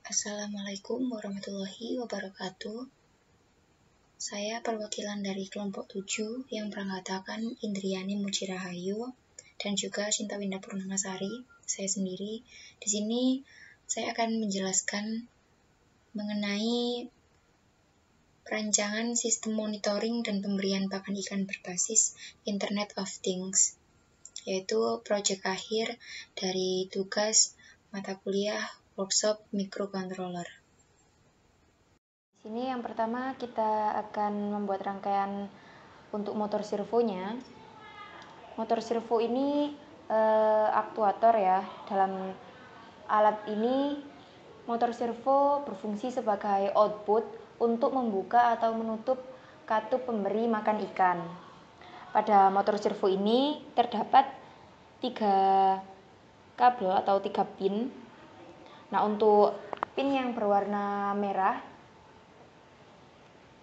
Assalamualaikum warahmatullahi wabarakatuh. Saya perwakilan dari kelompok 7 yang beranggotakan Indriani Mujirahayu dan juga Sinta Winda Purnamasari, saya sendiri. Di sini saya akan menjelaskan mengenai perancangan sistem monitoring dan pemberian pakan ikan berbasis Internet of Things, yaitu proyek akhir dari tugas mata kuliah workshop microcontroller. Di sini yang pertama kita akan membuat rangkaian untuk motor servonya. Motor servo ini aktuator ya. Dalam alat ini motor servo berfungsi sebagai output untuk membuka atau menutup katup pemberi makan ikan. Pada motor servo ini terdapat 3 kabel atau 3 pin. Nah, untuk pin yang berwarna merah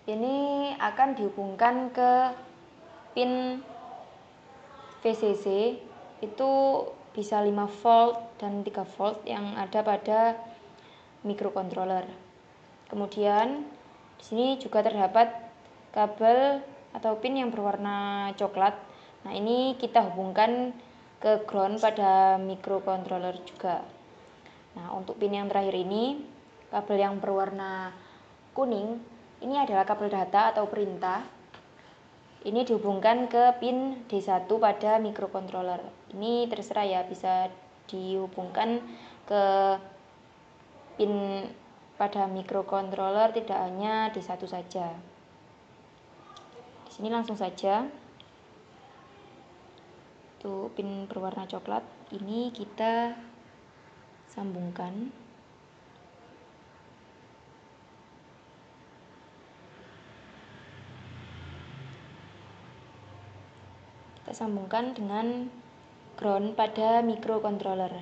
ini akan dihubungkan ke pin VCC, itu bisa 5 volt dan 3 volt yang ada pada microcontroller. Kemudian di sini juga terdapat kabel atau pin yang berwarna coklat. Nah, ini kita hubungkan ke ground pada microcontroller juga. Nah, untuk pin yang terakhir ini, kabel yang berwarna kuning, ini adalah kabel data atau perintah. Ini dihubungkan ke pin D1 pada microcontroller. Ini terserah ya, bisa dihubungkan ke pin pada microcontroller, tidak hanya D1 saja. Di sini langsung saja. Tuh, pin berwarna coklat ini kita sambungkan. Kita sambungkan dengan ground pada microcontroller.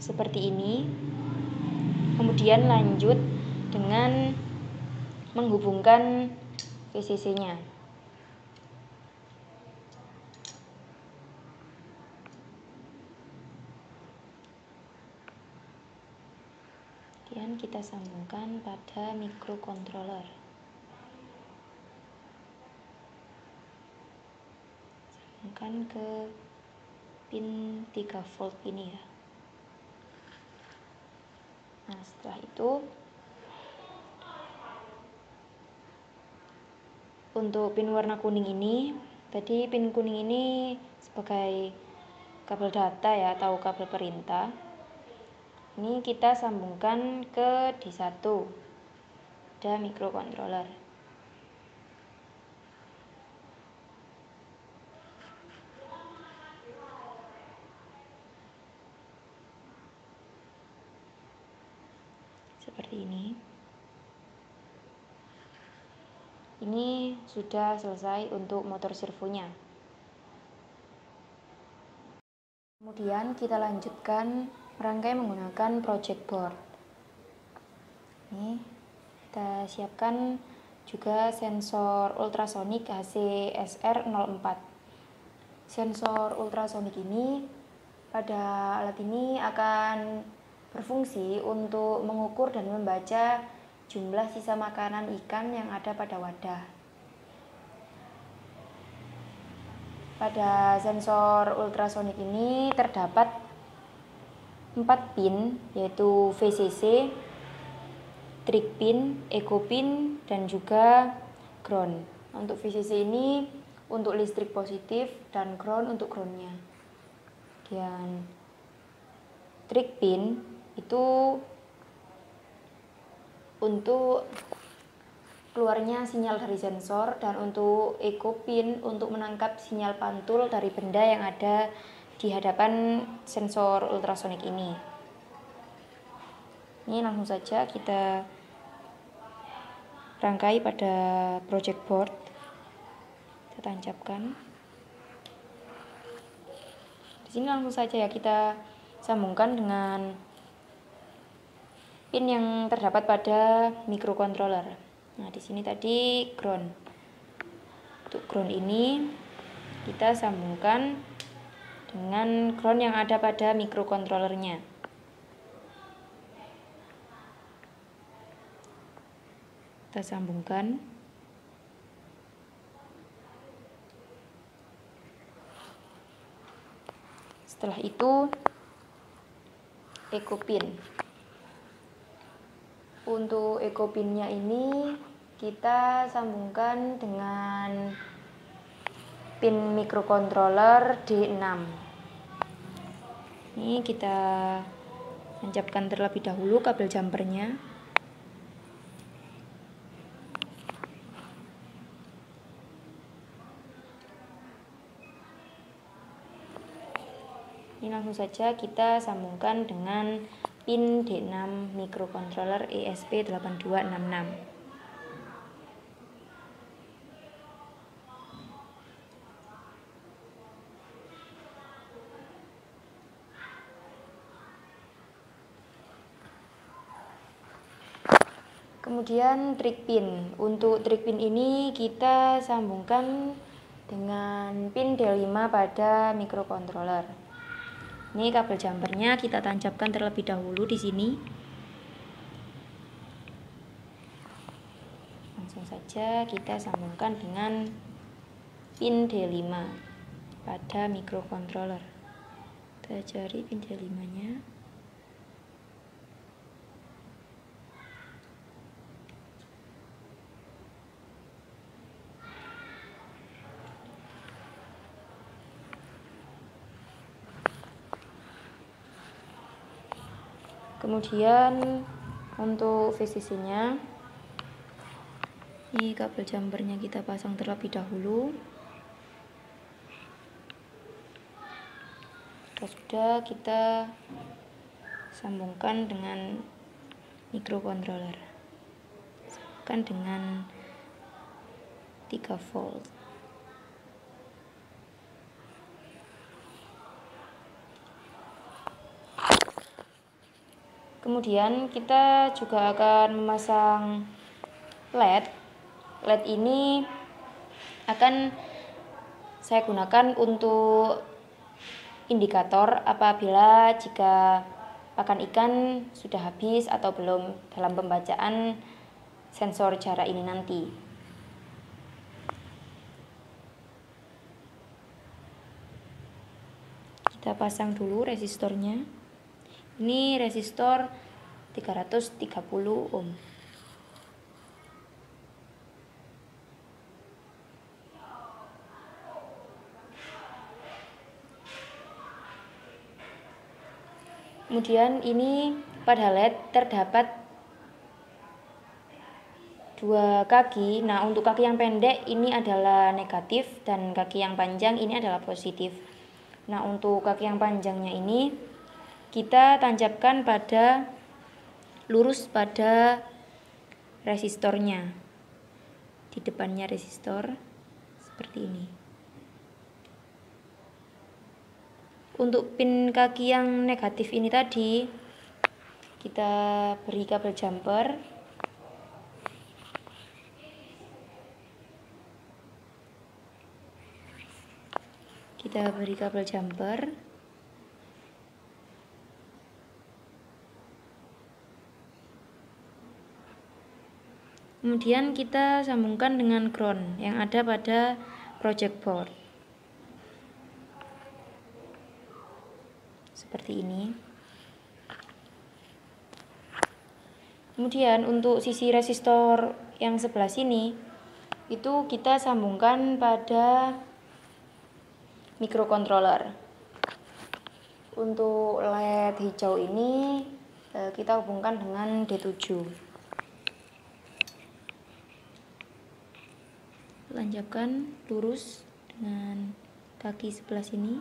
Seperti ini. Kemudian lanjut dengan menghubungkan VCC-nya. Kemudian kita sambungkan pada microcontroller. Sambungkan ke pin 3 volt ini ya. Nah, setelah itu untuk pin warna kuning ini, tadi pin kuning ini sebagai kabel data ya atau kabel perintah. Ini kita sambungkan ke D1 dan microcontroller. Seperti ini. Ini sudah selesai untuk motor servonya. Kemudian kita lanjutkan merangkai menggunakan project board. Ini kita siapkan juga sensor ultrasonik HCSR04. Sensor ultrasonik ini pada alat ini akan berfungsi untuk mengukur dan membaca jumlah sisa makanan ikan yang ada pada wadah. Pada sensor ultrasonik ini terdapat 4 pin, yaitu VCC, trig pin, echo pin, dan juga ground. Untuk VCC ini untuk listrik positif dan ground untuk groundnya. Dan trig pin itu untuk keluarnya sinyal dari sensor, dan untuk echo pin untuk menangkap sinyal pantul dari benda yang ada di hadapan sensor ultrasonik ini. Ini langsung saja kita rangkai pada project board. Kita tancapkan. Di sini langsung saja ya kita sambungkan dengan pin yang terdapat pada microcontroller. Nah, di sini tadi ground. Untuk ground ini kita sambungkan dengan ground yang ada pada microcontrollernya. Kita sambungkan. Setelah itu echo pin. Untuk echo pinnya ini kita sambungkan dengan pin microcontroller D6. Ini kita tancapkan terlebih dahulu kabel jumpernya. Ini langsung saja kita sambungkan dengan pin D6 microcontroller ESP8266. Kemudian trig pin. Untuk trig pin ini kita sambungkan dengan pin D5 pada microcontroller. Ini kabel jumpernya kita tancapkan terlebih dahulu di sini. Langsung saja kita sambungkan dengan pin D5 pada microcontroller. Kita cari pin D5-nya. Kemudian untuk VCC-nya, ini kabel jumpernya kita pasang terlebih dahulu. Sudah kita sambungkan dengan microcontroller. Sambungkan dengan 3 volt. Kemudian kita juga akan memasang LED. LED ini akan saya gunakan untuk indikator apabila jika pakan ikan sudah habis atau belum dalam pembacaan sensor jarak ini nanti. Kita pasang dulu resistornya. Ini resistor 330 ohm. Kemudian ini pada LED terdapat 2 kaki. Nah, untuk kaki yang pendek ini adalah negatif dan kaki yang panjang ini adalah positif. Nah, untuk kaki yang panjangnya ini kita tancapkan pada lurus pada resistornya. Di depannya resistor seperti ini. Untuk pin kaki yang negatif ini tadi kita beri kabel jumper. Kita beri kabel jumper. Kemudian kita sambungkan dengan ground yang ada pada project board. Seperti ini. Kemudian untuk sisi resistor yang sebelah sini itu kita sambungkan pada microcontroller. Untuk LED hijau ini kita hubungkan dengan D7. Tancapkan lurus dengan kaki sebelah sini.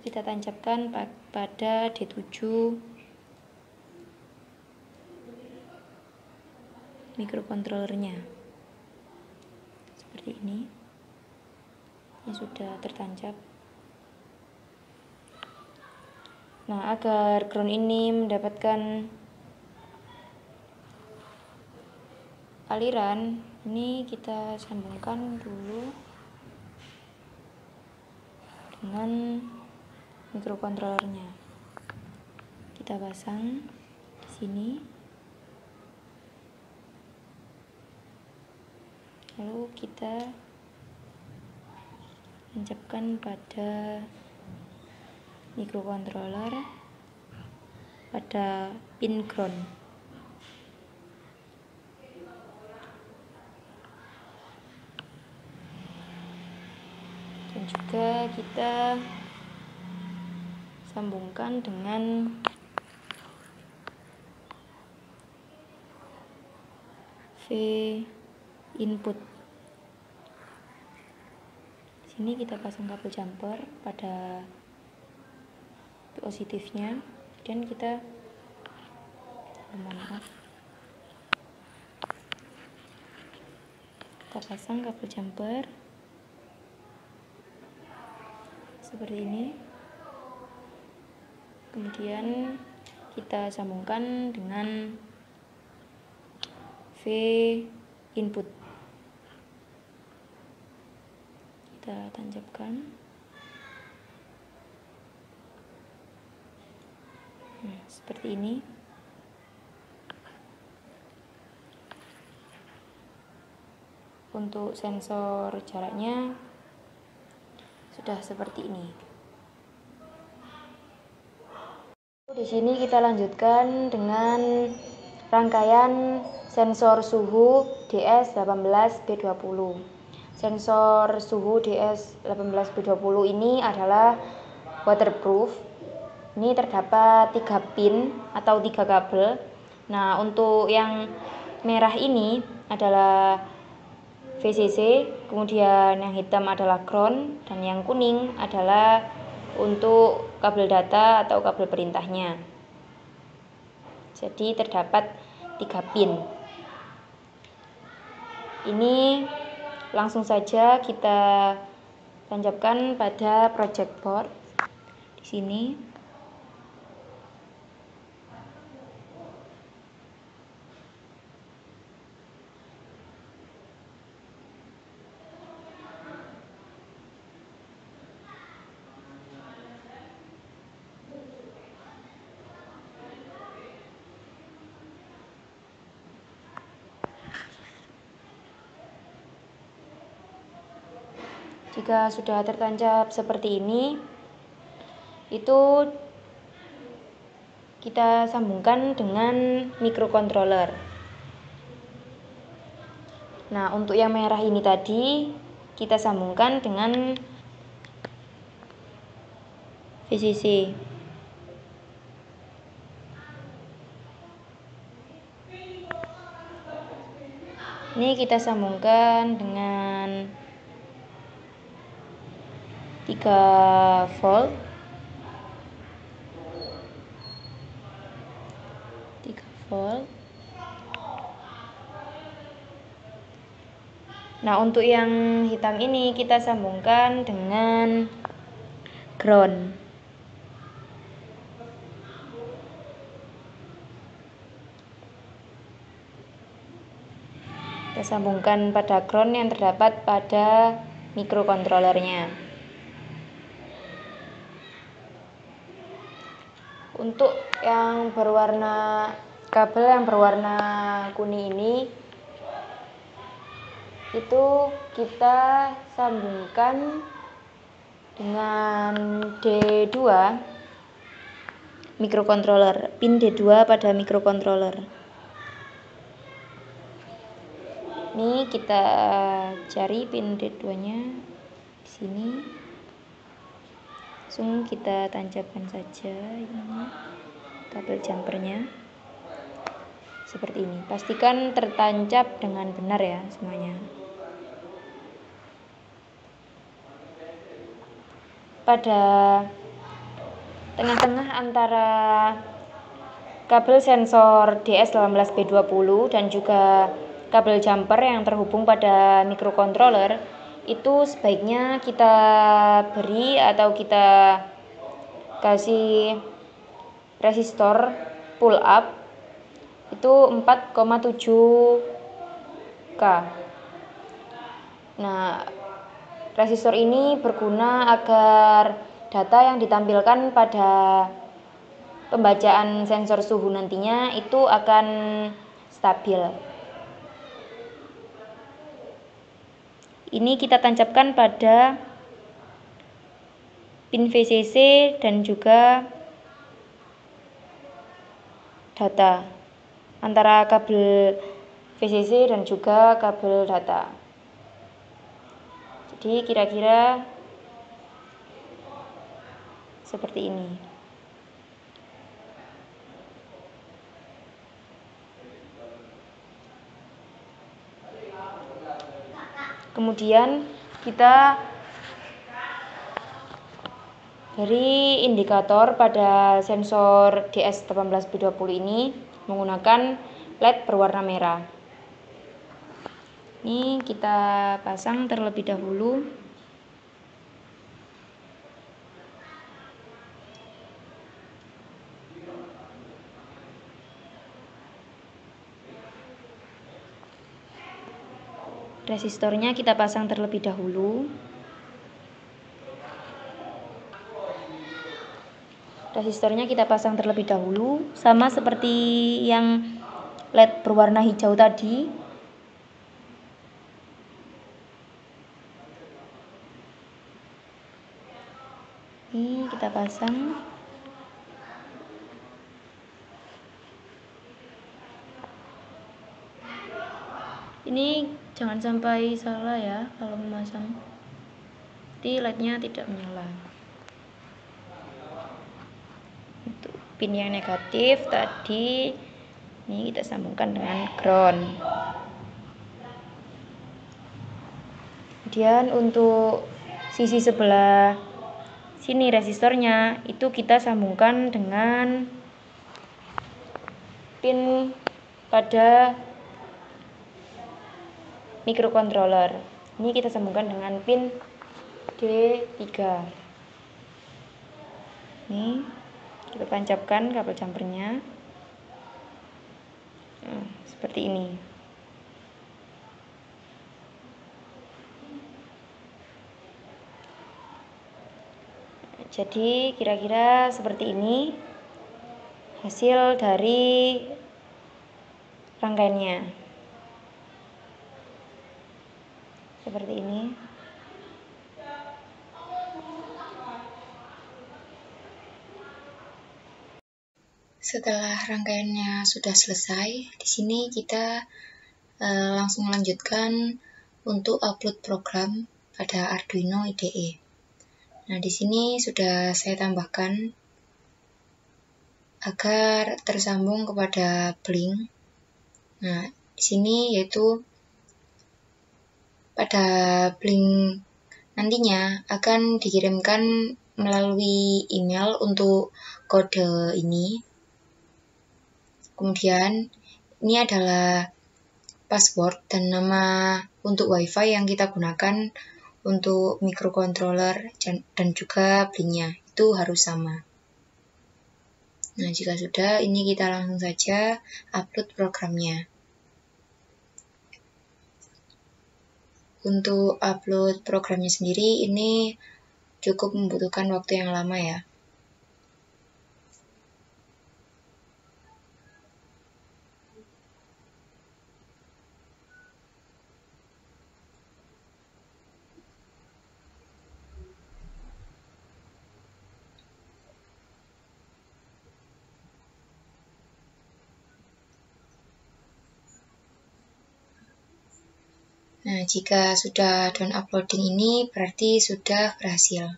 Kita tancapkan pada D7 microcontrollernya. Seperti ini. Ini sudah tertancap. Nah, agar ground ini mendapatkan aliran ini kita sambungkan dulu dengan mikrokontrolernya. Kita pasang di sini. Lalu kita tancapkan pada mikrokontroler pada pin ground. Dan juga kita sambungkan dengan V input. Sini kita pasang kabel jumper pada positifnya dan kita pasang kabel jumper seperti ini. Kemudian kita sambungkan dengan V input. Kita tancapkan. Nah, seperti ini. Untuk sensor jaraknya sudah seperti ini. Di sini kita lanjutkan dengan rangkaian sensor suhu DS18B20. Sensor suhu DS18B20 ini adalah waterproof. Ini terdapat 3 pin atau 3 kabel. Nah, untuk yang merah ini adalah VCC, kemudian yang hitam adalah ground, dan yang kuning adalah untuk kabel data atau kabel perintahnya. Jadi terdapat 3 pin. Ini langsung saja kita tancapkan pada project board di sini. Jika sudah tertancap seperti ini, itu kita sambungkan dengan mikrokontroler. Nah, untuk yang merah ini tadi kita sambungkan dengan VCC. Ini kita sambungkan dengan 3 volt. 3 volt. Nah, untuk yang hitam ini kita sambungkan dengan ground. Kita sambungkan pada ground yang terdapat pada mikrokontrolernya. Untuk yang berwarna kabel yang berwarna kuning ini itu kita sambungkan dengan D2 mikrokontroler, pin D2 pada mikrokontroler. Ini kita cari pin D2-nya di sini. Langsung kita tancapkan saja ini kabel jumpernya seperti ini. Pastikan tertancap dengan benar ya semuanya. Pada tengah-tengah antara kabel sensor DS18B20 dan juga kabel jumper yang terhubung pada mikrokontroler, itu sebaiknya kita beri atau kita kasih resistor pull up itu 4,7 K. Nah, resistor ini berguna agar data yang ditampilkan pada pembacaan sensor suhu nantinya itu akan stabil. Ini kita tancapkan pada pin VCC dan juga data antara kabel VCC dan juga kabel data. Jadi kira-kira seperti ini. Kemudian kita dari indikator pada sensor DS18B20 ini menggunakan LED berwarna merah. Ini kita pasang terlebih dahulu. Resistornya kita pasang terlebih dahulu. Resistornya kita pasang terlebih dahulu, sama seperti yang LED berwarna hijau tadi. Ini kita pasang. Ini jangan sampai salah ya kalau memasang. Nanti LED-nya tidak menyala. Untuk pin yang negatif tadi ini kita sambungkan dengan ground. Kemudian untuk sisi sebelah sini resistornya itu kita sambungkan dengan pin pada microcontroller. Ini kita sambungkan dengan pin D3. Ini kita tancapkan kabel jumpernya. Nah, seperti ini. Jadi kira-kira seperti ini hasil dari rangkaiannya. Seperti ini. Setelah rangkaiannya sudah selesai, di sini kita langsung lanjutkan untuk upload program pada Arduino IDE. Nah, di sini sudah saya tambahkan agar tersambung kepada Blink. Nah, di sini yaitu pada Blink nantinya akan dikirimkan melalui email untuk kode ini. Kemudian ini adalah password dan nama untuk WiFi yang kita gunakan untuk microcontroller dan juga Blink-nya. Itu harus sama. Nah, jika sudah, ini kita langsung saja upload programnya. Untuk upload programnya sendiri, ini cukup membutuhkan waktu yang lama ya. Nah, jika sudah done uploading ini berarti sudah berhasil.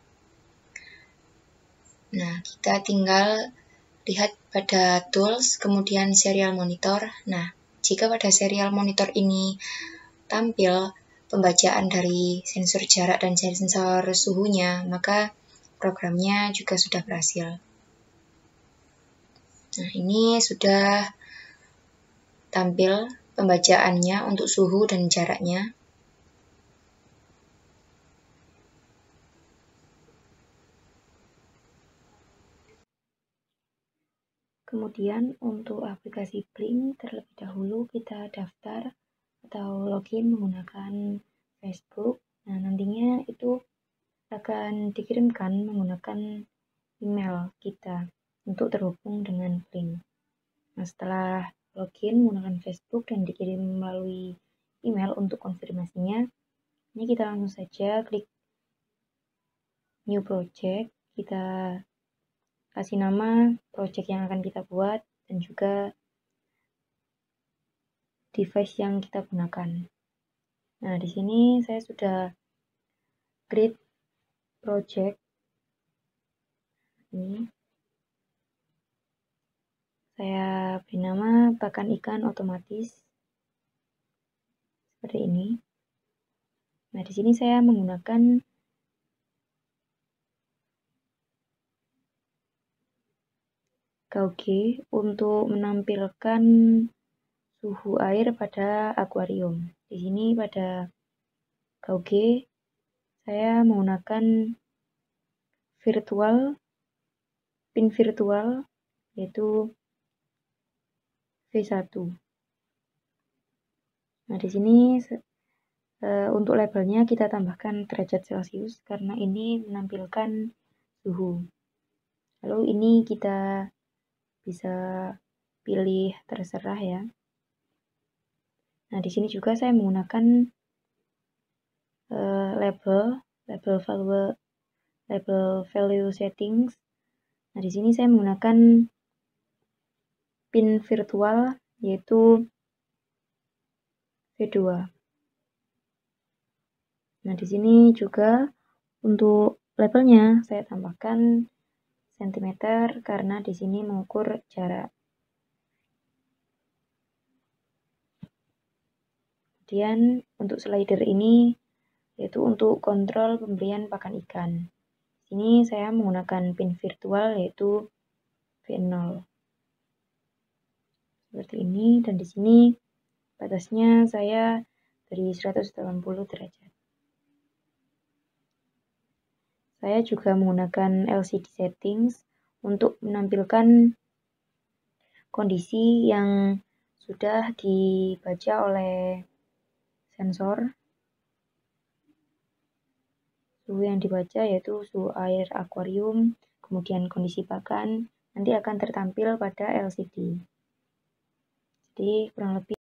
Nah, kita tinggal lihat pada tools, kemudian serial monitor. Nah, jika pada serial monitor ini tampil pembacaan dari sensor jarak dan sensor suhunya, maka programnya juga sudah berhasil. Nah, ini sudah tampil pembacaannya untuk suhu dan jaraknya. Kemudian untuk aplikasi Blink terlebih dahulu kita daftar atau login menggunakan Facebook. Nah, nantinya itu akan dikirimkan menggunakan email kita untuk terhubung dengan link. Nah, setelah login menggunakan Facebook dan dikirim melalui email untuk konfirmasinya, ini kita langsung saja klik New Project, kita kasih nama project yang akan kita buat dan juga device yang kita gunakan. Nah, di sini saya sudah create project ini. Saya beri nama pakan ikan otomatis seperti ini. Nah, di sini saya menggunakan gauge untuk menampilkan suhu air pada akuarium. Di sini pada gauge saya menggunakan pin virtual yaitu V1. Nah, di sini untuk labelnya kita tambahkan derajat Celcius karena ini menampilkan suhu. Lalu ini kita bisa pilih terserah ya. Nah, di sini juga saya menggunakan label value settings. Nah, di sini saya menggunakan pin virtual yaitu V2. Nah, di sini juga untuk labelnya saya tambahkan cm karena di sini mengukur jarak. Kemudian untuk slider ini yaitu untuk kontrol pemberian pakan ikan. Di sini saya menggunakan pin virtual yaitu V0. Seperti ini, dan di sini batasnya saya beri 180 derajat. Saya juga menggunakan LCD settings untuk menampilkan kondisi yang sudah dibaca oleh sensor. Suhu yang dibaca yaitu suhu air akuarium, kemudian kondisi pakan, nanti akan tertampil pada LCD. Jadi kurang lebih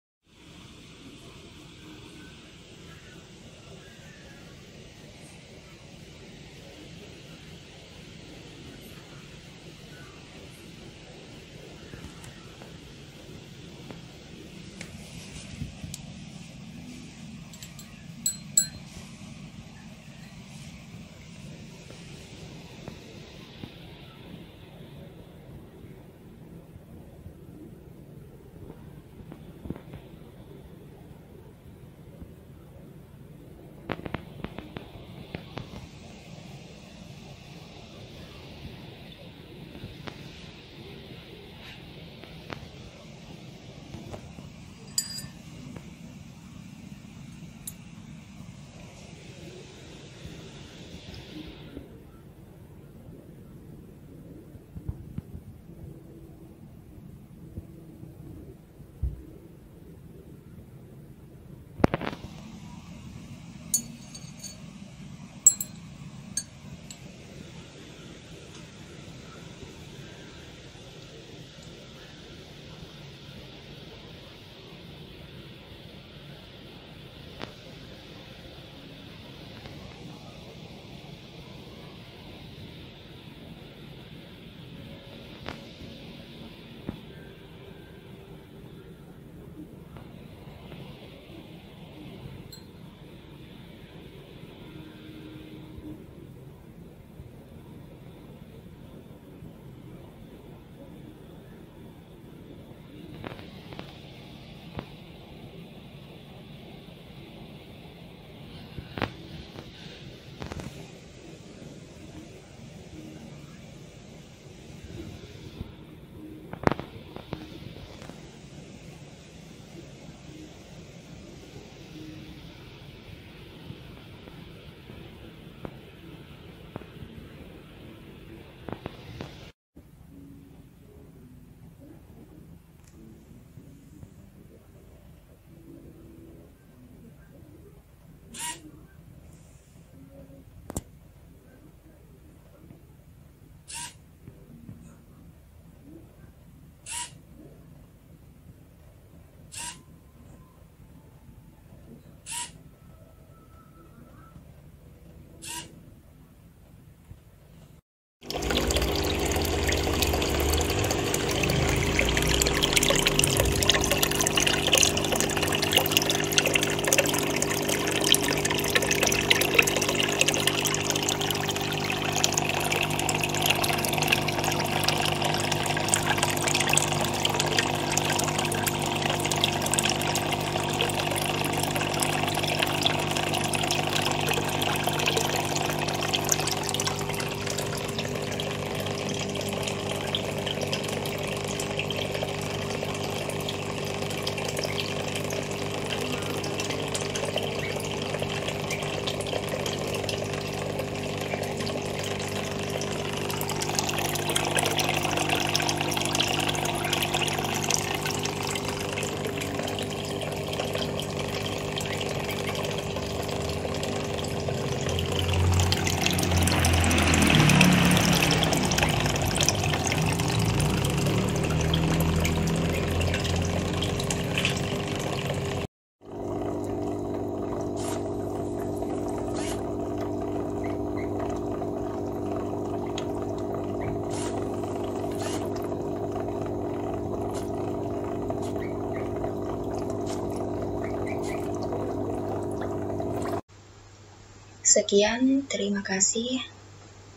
Sekian, terima kasih.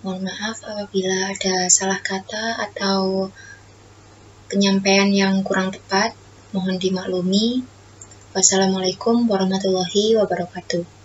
Mohon maaf apabila ada salah kata atau penyampaian yang kurang tepat. Mohon dimaklumi. Wassalamualaikum warahmatullahi wabarakatuh.